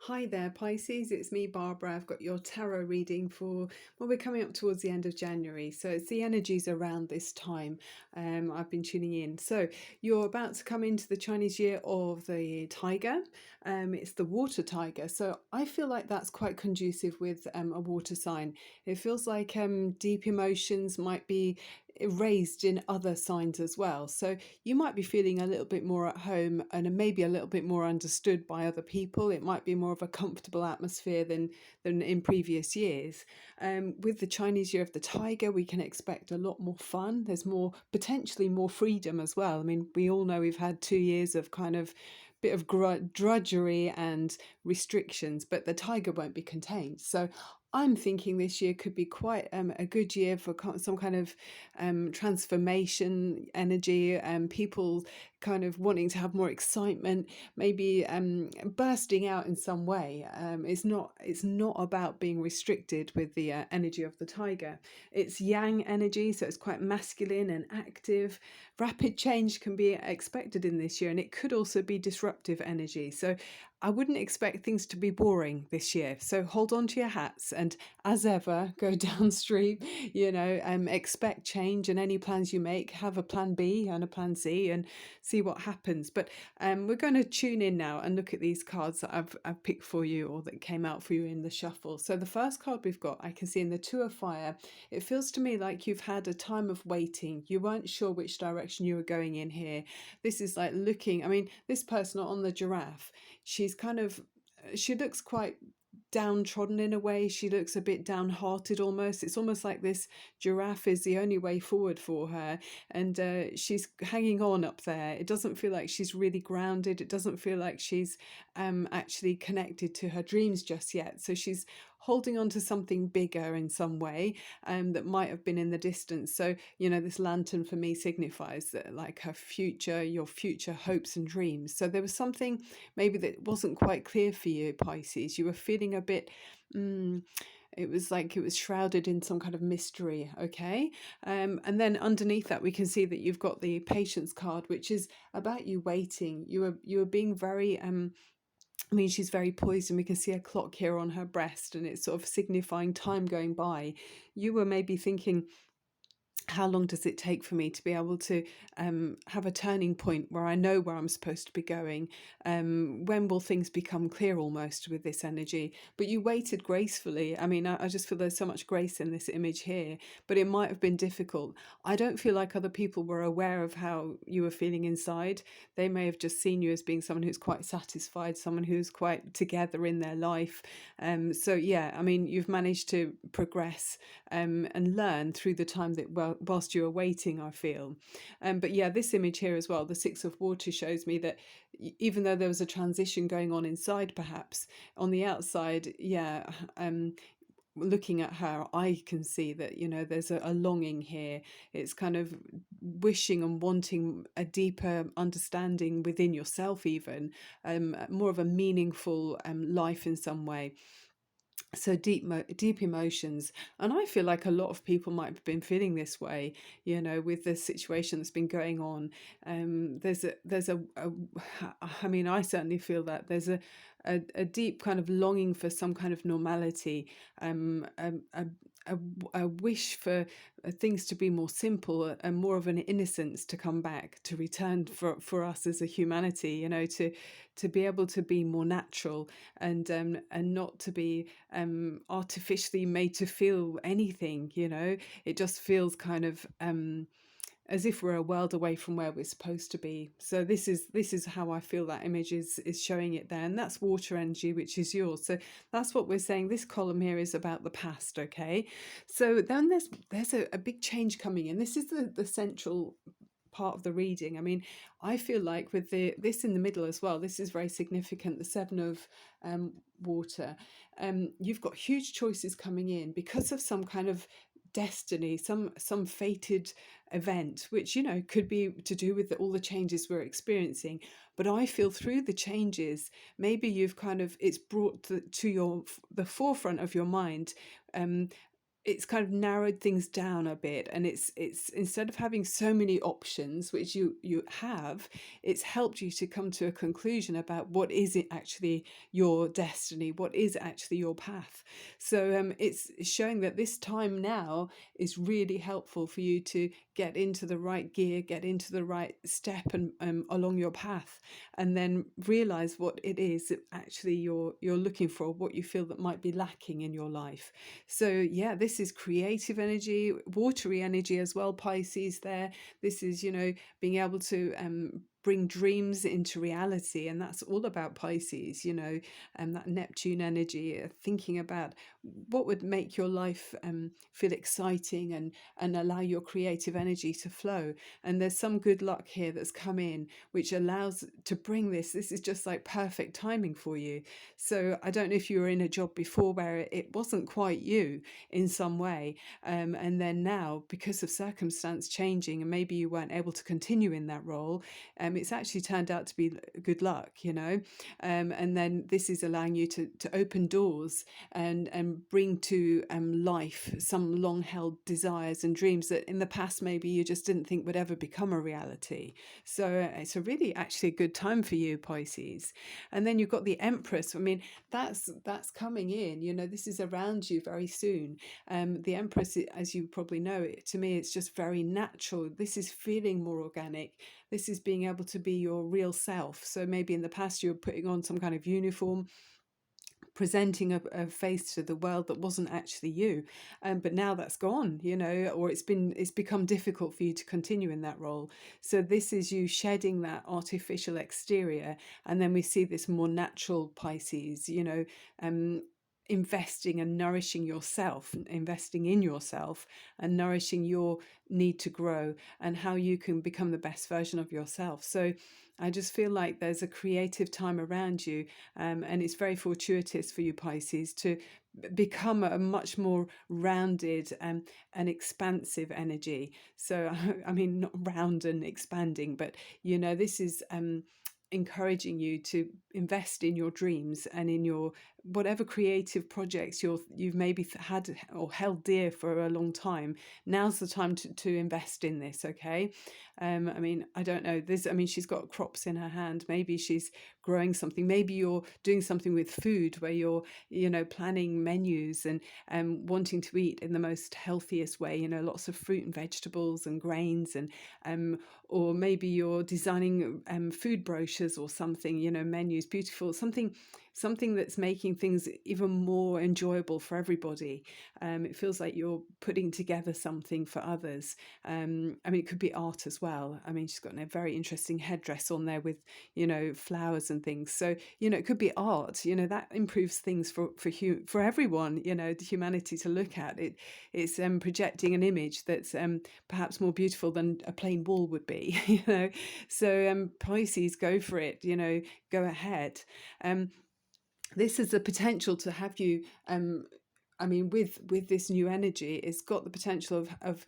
Hi there, Pisces. It's me, Barbara. I've got your tarot reading for, well, we're coming up towards the end of January. So it's the energies around this time I've been tuning in. So you're about to come into the Chinese year of the tiger. It's the water tiger. So I feel like that's quite conducive with a water sign. It feels like deep emotions might be raised in other signs as well. So you might be feeling a little bit more at home and maybe a little bit more understood by other people. It might be more of a comfortable atmosphere than in previous years. With the Chinese Year of the Tiger, we can expect a lot more fun. There's more potentially more freedom as well. I mean, we all know we've had 2 years of kind of bit of drudgery and restrictions, but the tiger won't be contained. So I'm thinking this year could be quite a good year for some kind of transformation energy, people kind of wanting to have more excitement, maybe bursting out in some way. It's not about being restricted with the energy of the tiger. It's yang energy, so it's quite masculine and active. Rapid change can be expected in this year, and it could also be disruptive energy. So I wouldn't expect things to be boring this year. So hold on to your hats and, as ever, go downstream. Expect change, and any plans you make, have a plan B and a plan C and see what happens. But we're going to tune in now and look at these cards that I've picked for you, or that came out for you in the shuffle. So the first card we've got, I can see in the Two of Fire, it feels to me like you've had a time of waiting. You weren't sure which direction you were going in here. This is like looking, I mean, this person on the giraffe, she looks quite downtrodden in a way. She looks a bit downhearted almost. It's almost like this giraffe is the only way forward for her, and she's hanging on up there. It doesn't feel like she's really grounded. It doesn't feel like she's actually connected to her dreams just yet. So she's holding on to something bigger in some way that might have been in the distance. So, this lantern for me signifies that, like, her future, your future hopes and dreams. So there was something maybe that wasn't quite clear for you, Pisces. You were feeling a bit, it was like it was shrouded in some kind of mystery, okay? And then underneath that, we can see that you've got the patience card, which is about you waiting. You were being very I mean, she's very poised, and we can see a clock here on her breast, and it's sort of signifying time going by. You were maybe thinking, how long does it take for me to be able to have a turning point where I know where I'm supposed to be going? When will things become clear almost with this energy? But you waited gracefully. I mean, I just feel there's so much grace in this image here, but it might have been difficult. I don't feel like other people were aware of how you were feeling inside. They may have just seen you as being someone who's quite satisfied, someone who's quite together in their life. So yeah, I mean, you've managed to progress and learn through the time that, well, whilst you were waiting, I feel. But yeah, this image here as well, the Six of Water, shows me that even though there was a transition going on inside, perhaps on the outside, yeah, looking at her, I can see that, there's a longing here. It's kind of wishing and wanting a deeper understanding within yourself, even more of a meaningful life in some way. So deep emotions, and I feel like a lot of people might have been feeling this way, with the situation that's been going on. I mean, I certainly feel that there's a deep kind of longing for some kind of normality, a wish for things to be more simple and more of an innocence to come back, to return for us as a humanity, to be able to be more natural, and not to be artificially made to feel anything. It just feels kind of as if we're a world away from where we're supposed to be. So this is how I feel that image is showing it there, and that's water energy, which is yours. So that's what we're saying. This column here is about the past, okay? So then there's a big change coming in. This is the central part of the reading. I mean, I feel like with this in the middle as well, this is very significant, the Seven of Water. You've got huge choices coming in because of some kind of destiny, some fated event, which could be to do with all the changes we're experiencing. But I feel through the changes, maybe you've kind of, it's brought to the forefront of your mind it's kind of narrowed things down a bit, and it's instead of having so many options, which you have, it's helped you to come to a conclusion about what is it actually your destiny, what is actually your path. So it's showing that this time now is really helpful for you to get into the right gear, get into the right step, and along your path, and then realize what it is that actually you're looking for, what you feel that might be lacking in your life. So yeah, this is creative energy, watery energy as well, Pisces there. This is, being able to bring dreams into reality, and that's all about Pisces, and that Neptune energy, thinking about what would make your life feel exciting, and allow your creative energy to flow. And there's some good luck here that's come in, which allows to bring this is just like perfect timing for you. So I don't know if you were in a job before where it wasn't quite you in some way, and then now, because of circumstance changing, and maybe you weren't able to continue in that role, it's actually turned out to be good luck, and then this is allowing you to open doors, and bring to life some long held desires and dreams that in the past maybe you just didn't think would ever become a reality. So it's a really actually a good time for you, Pisces. And then you've got the Empress. I mean, that's coming in, this is around you very soon. The Empress, as you probably know, to me it's just very natural. This is feeling more organic. This is being able to be your real self. So maybe in the past you were putting on some kind of uniform, presenting a face to the world that wasn't actually you, but now that's gone, or it's become difficult for you to continue in that role. So this is you shedding that artificial exterior, and then we see this more natural Pisces, investing and nourishing yourself, investing in yourself, and nourishing your need to grow, and how you can become the best version of yourself. So I just feel like there's a creative time around you, and it's very fortuitous for you, Pisces, to become a much more rounded and expansive energy. So, I mean, not round and expanding, but this is encouraging you to invest in your dreams and in your whatever creative projects you've maybe had or held dear for a long time. Now's the time to invest in this. Okay. I mean, I don't know this. I mean, she's got crops in her hand. Maybe she's growing something. Maybe you're doing something with food where you're, planning menus and wanting to eat in the most healthiest way, lots of fruit and vegetables and grains, and or maybe you're designing food brochures or something, menus, beautiful, something that's making things even more enjoyable for everybody. It feels like you're putting together something for others. I mean, it could be art as well. I mean, she's got a very interesting headdress on there with, flowers and things. So, it could be art, that improves things for everyone, the humanity to look at. It's projecting an image that's perhaps more beautiful than a plain wall would be, So Pisces, go for it, go ahead. This is the potential to have you, I mean, with this new energy, it's got the potential of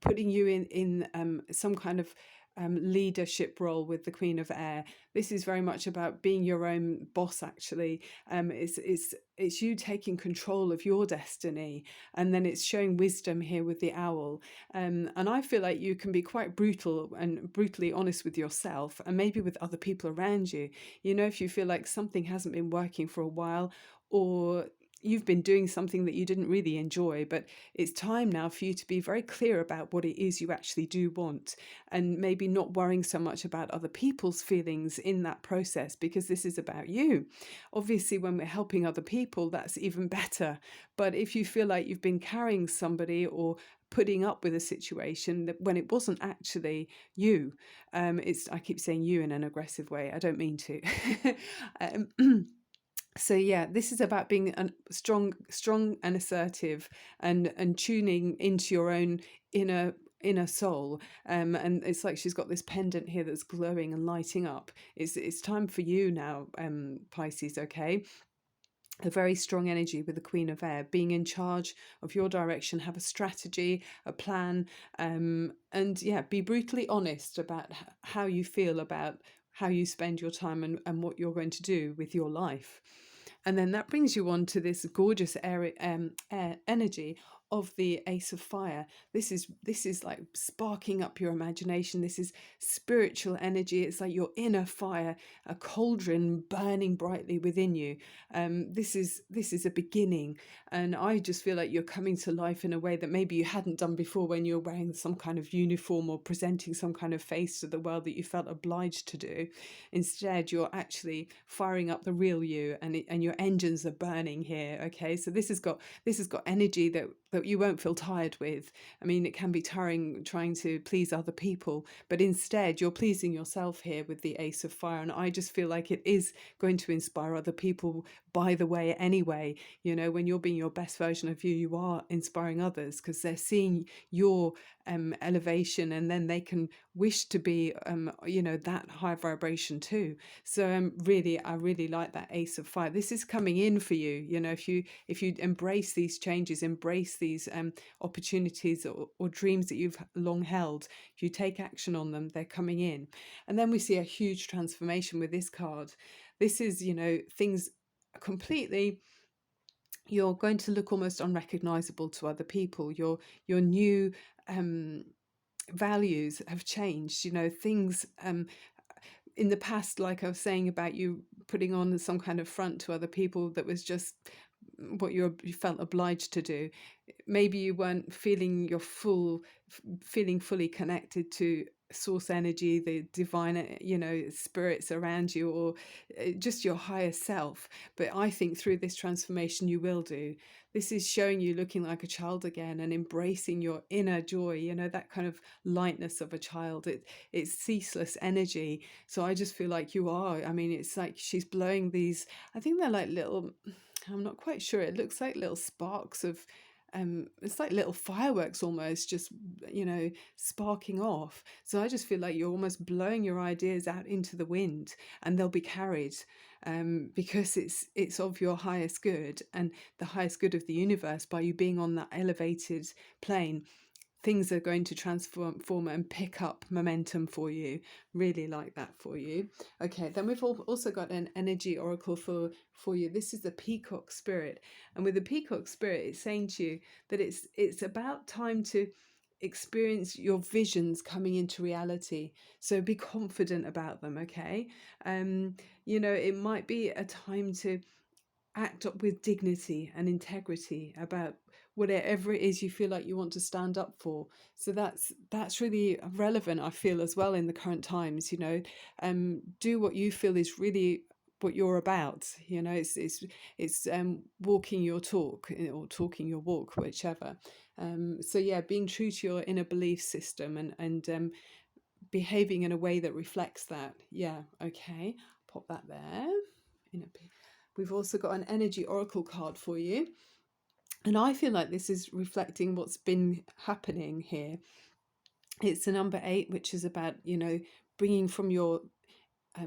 putting you in some kind of leadership role with the Queen of Air. This is very much about being your own boss. Actually, it's you taking control of your destiny, and then it's showing wisdom here with the owl. And I feel like you can be quite brutal and brutally honest with yourself, and maybe with other people around you. If you feel like something hasn't been working for a while, or you've been doing something that you didn't really enjoy, but it's time now for you to be very clear about what it is you actually do want, and maybe not worrying so much about other people's feelings in that process, because this is about you. Obviously, when we're helping other people, that's even better. But if you feel like you've been carrying somebody or putting up with a situation that when it wasn't actually you, I keep saying you in an aggressive way, I don't mean to. So yeah, this is about being strong and assertive, and tuning into your own inner soul. And it's like she's got this pendant here that's glowing and lighting up. It's time for you now, Pisces. Okay. A very strong energy with the Queen of Air, being in charge of your direction, have a strategy, a plan, and yeah, be brutally honest about how you feel about how you spend your time, and what you're going to do with your life. And then that brings you on to this gorgeous air energy of the Ace of Fire. This is like sparking up your imagination. This is spiritual energy. It's like your inner fire, a cauldron burning brightly within you. This is a beginning, and I just feel like you're coming to life in a way that maybe you hadn't done before, when you're wearing some kind of uniform or presenting some kind of face to the world that you felt obliged to do. Instead, you're actually firing up the real you, and your engines are burning here. Okay, so this has got energy that you won't feel tired with. I mean, it can be tiring trying to please other people, but instead you're pleasing yourself here with the Ace of Fire. And I just feel like it is going to inspire other people, by the way, anyway. You know, when you're being your best version of you, you are inspiring others, because they're seeing your elevation, and then they can wish to be that high vibration too. So really, I really like that Ace of Fire. This is coming in for you. You know, if you embrace these changes, embrace these opportunities, or dreams that you've long held, if you take action on them, they're coming in. And then we see a huge transformation with this card. This is, things completely, you're going to look almost unrecognizable to other people. Your new values have changed. Things in the past, like I was saying about you putting on some kind of front to other people that was just what you felt obliged to do. Maybe you weren't feeling fully connected to source energy, the divine spirits around you, or just your higher self. But I think through this transformation you will do. This is showing you looking like a child again, and embracing your inner joy, that kind of lightness of a child. It's ceaseless energy. So I just feel like you are. I mean, it's like she's blowing these, I think they're like little, I'm not quite sure, it looks like little sparks of it's like little fireworks almost, just sparking off. So I just feel like you're almost blowing your ideas out into the wind, and they'll be carried, because it's of your highest good, and the highest good of the universe. By you being on that elevated plane, things are going to transform and pick up momentum for you. Really like that for you. Okay, then we've also got an energy oracle for you. This is the Peacock Spirit, and with the Peacock Spirit, it's saying to you that it's about time to experience your visions coming into reality. So be confident about them. Okay, it might be a time to act up with dignity and integrity about whatever it is you feel like you want to stand up for. So that's really relevant, I feel, as well, in the current times. Do what you feel is really what you're about. It's walking your talk, or talking your walk, whichever. So yeah, being true to your inner belief system, and behaving in a way that reflects that. Yeah, okay, pop that there. We've also got an energy oracle card for you, and I feel like this is reflecting what's been happening here. It's the number 8, which is about bringing from your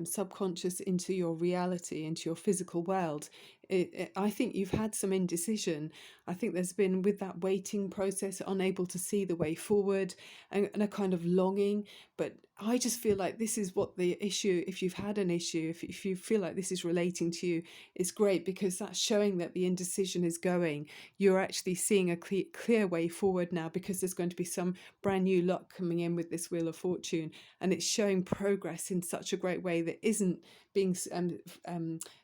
subconscious into your reality, into your physical world. I think you've had some indecision. I think there's been, with that waiting process, unable to see the way forward, and a kind of longing. But I just feel like this is what the issue, if you've had an issue, if you feel like this is relating to you, it's great, because that's showing that the indecision is going. You're actually seeing a clear way forward now, because there's going to be some brand new luck coming in with this Wheel of Fortune, and it's showing progress in such a great way that isn't being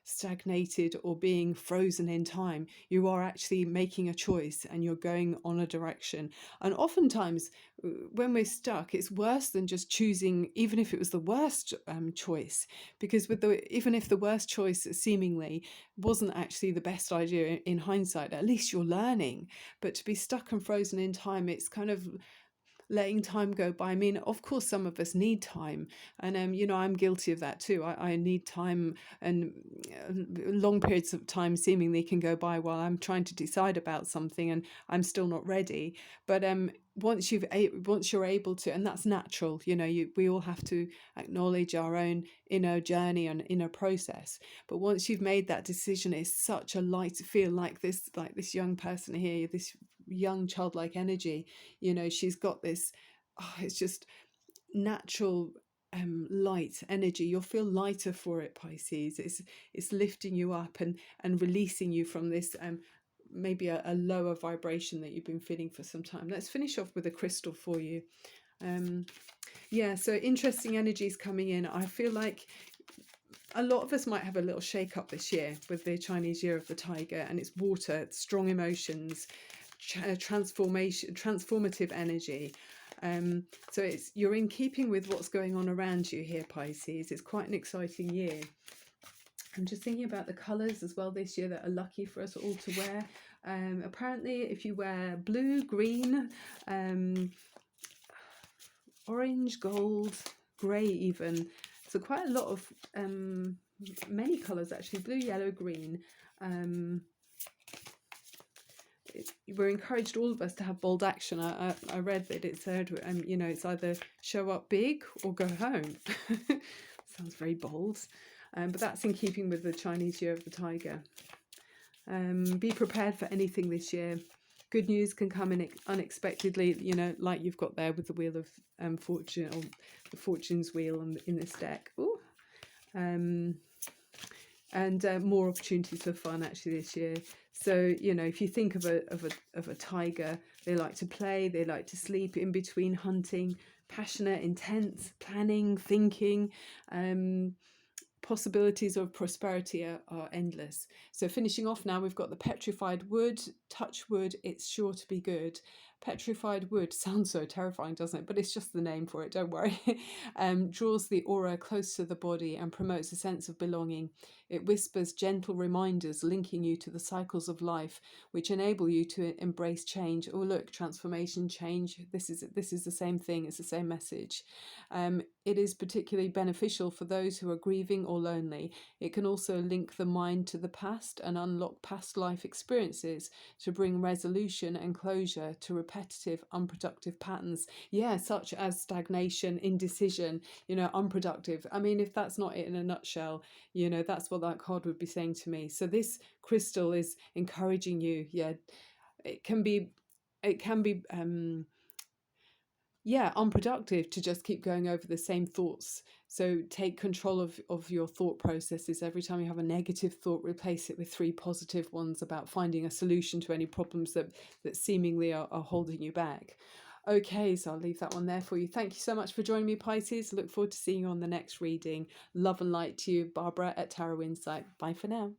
stagnated or being frozen in time. You are actually making a choice, and you're going on a direction. And oftentimes when we're stuck, it's worse than just choosing, even if it was the worst choice, because even if the worst choice seemingly wasn't actually the best idea in hindsight, at least you're learning. But to be stuck and frozen in time, it's kind of letting time go by. I mean, of course, some of us need time, and I'm guilty of that too. I need time, and long periods of time seemingly can go by while I'm trying to decide about something, and I'm still not ready. But once you're able to, and that's natural, we all have to acknowledge our own inner journey and inner process. But once you've made that decision, it's such a light feel, like this young person here, this young childlike energy. She's got this, it's just natural light energy. You'll feel lighter for it, Pisces. It's lifting you up, and releasing you from this maybe a lower vibration that you've been feeling for some time. Let's finish off with a crystal for you. Yeah, so interesting energies coming in. I feel like a lot of us might have a little shake up this year with the Chinese Year of the Tiger, and it's water, it's strong emotions, transformative energy. So you're in keeping with what's going on around you here, Pisces. It's quite an exciting year. I'm just thinking about the colours as well this year that are lucky for us all to wear. Apparently, if you wear blue, green, orange, gold, grey even, so quite a lot of many colours actually, blue, yellow, green. We're encouraged, all of us, to have bold action. I read that it said, you know, it's either show up big or go home. Sounds very bold, but that's in keeping with the Chinese Year of the Tiger. Be prepared for anything this year. Good news can come in unexpectedly, you know, like you've got there with the Wheel of Fortune, or the Fortune's Wheel in this deck. Ooh. And more opportunities for fun actually this year. So, you know, if you think of a tiger, they like to play, they like to sleep in between hunting, passionate, intense, planning, thinking. Possibilities of prosperity are endless. So finishing off now, we've got the petrified wood. Touch wood, it's sure to be good. Petrified wood sounds so terrifying, doesn't it? But it's just the name for it, don't worry. Draws the aura close to the body and promotes a sense of belonging. It whispers gentle reminders linking you to the cycles of life, which enable you to embrace change. Oh look, transformation, change. This is the same thing. It's the same message. It is particularly beneficial for those who are grieving or lonely. It can also link the mind to the past and unlock past life experiences to bring resolution and closure to repetitive, unproductive patterns. Yeah, such as stagnation, indecision, you know, unproductive. I mean, if that's not it in a nutshell, you know, that's what that card would be saying to me. So this crystal is encouraging you. Yeah, it can be unproductive to just keep going over the same thoughts. So take control of your thought processes. Every time you have a negative thought, replace it with 3 positive ones about finding a solution to any problems that seemingly are holding you back. Okay, so I'll leave that one there for you. Thank you so much for joining me, Pisces. Look forward to seeing you on the next reading. Love and light to you, Barbara at Tarot Insight. Bye for now.